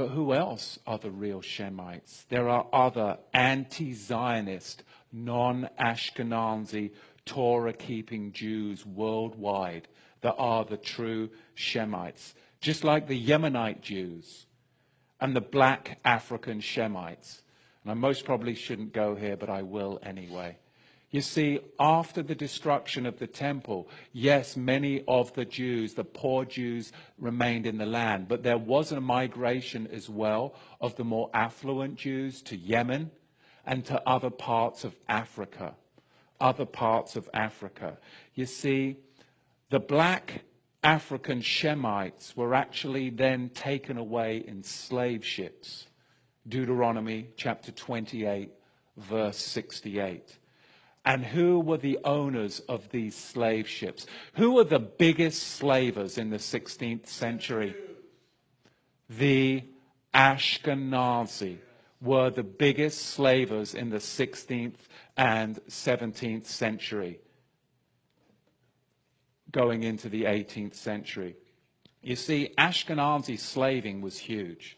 But who else are the real Shemites? There are other anti-Zionist, non-Ashkenazi, Torah-keeping Jews worldwide that are the true Shemites. Just like the Yemenite Jews and the black African Shemites. And I most probably shouldn't go here, but I will anyway. You see, after the destruction of the temple, yes, many of the Jews, the poor Jews, remained in the land. But there was a migration as well of the more affluent Jews to Yemen and to other parts of Africa. Other parts of Africa. You see, the black African Shemites were actually then taken away in slave ships. Deuteronomy chapter 28, verse 68. And who were the owners of these slave ships? Who were the biggest slavers in the 16th century? The Ashkenazi were the biggest slavers in the 16th and 17th century, going into the 18th century. You see, Ashkenazi slaving was huge.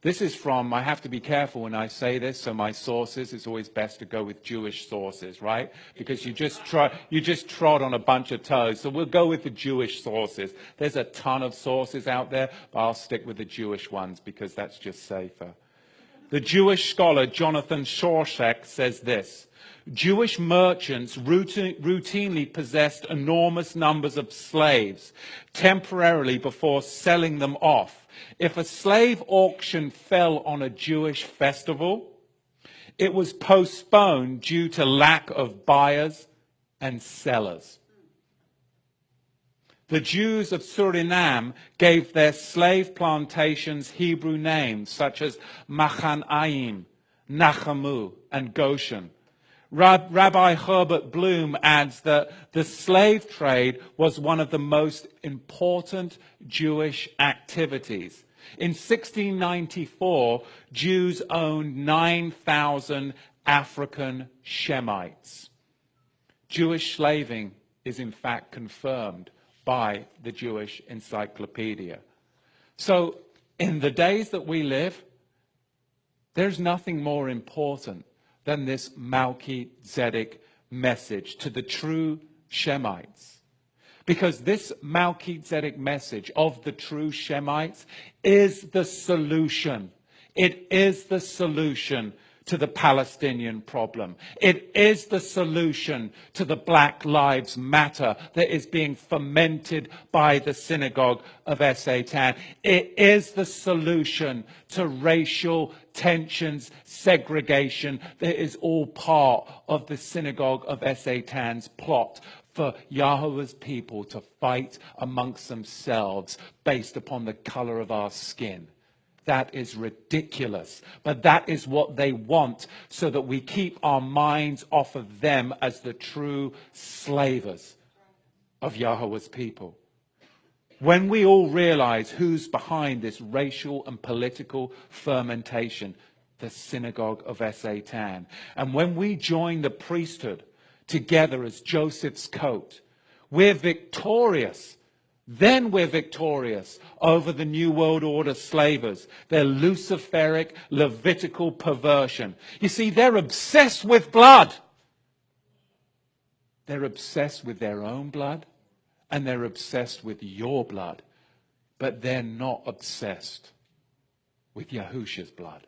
This is from, I have to be careful when I say this, so my sources, it's always best to go with Jewish sources, right? Because you just trod on a bunch of toes. So we'll go with the Jewish sources. There's a ton of sources out there, but I'll stick with the Jewish ones because that's just safer. The Jewish scholar Jonathan Shorshak says this: Jewish merchants routinely possessed enormous numbers of slaves temporarily before selling them off. If a slave auction fell on a Jewish festival, it was postponed due to lack of buyers and sellers. The Jews of Suriname gave their slave plantations Hebrew names such as Machanaim, Nachamu, and Goshen. Rabbi Herbert Bloom adds that the slave trade was one of the most important Jewish activities. In 1694, Jews owned 9,000 African Shemites. Jewish slaving is in fact confirmed by the Jewish Encyclopedia. So in the days that we live, there's nothing more important than this Melchizedek message to the true Shemites. Because this Melchizedek message of the true Shemites is the solution. It is the solution to the Palestinian problem. It is the solution to the Black Lives Matter that is being fomented by the synagogue of Satan. It is the solution to racial tensions, segregation that is all part of the synagogue of Satan's plot for Yahweh's people to fight amongst themselves based upon the color of our skin. That is ridiculous. But that is what they want, so that we keep our minds off of them as the true slavers of Yahweh's people. When we all realize who's behind this racial and political fermentation, the synagogue of Satan, and when we join the priesthood together as Joseph's coat, we're victorious. Then we're victorious over the New World Order slavers, their Luciferic, Levitical perversion. You see, they're obsessed with blood. They're obsessed with their own blood, and they're obsessed with your blood. But they're not obsessed with Yahusha's blood.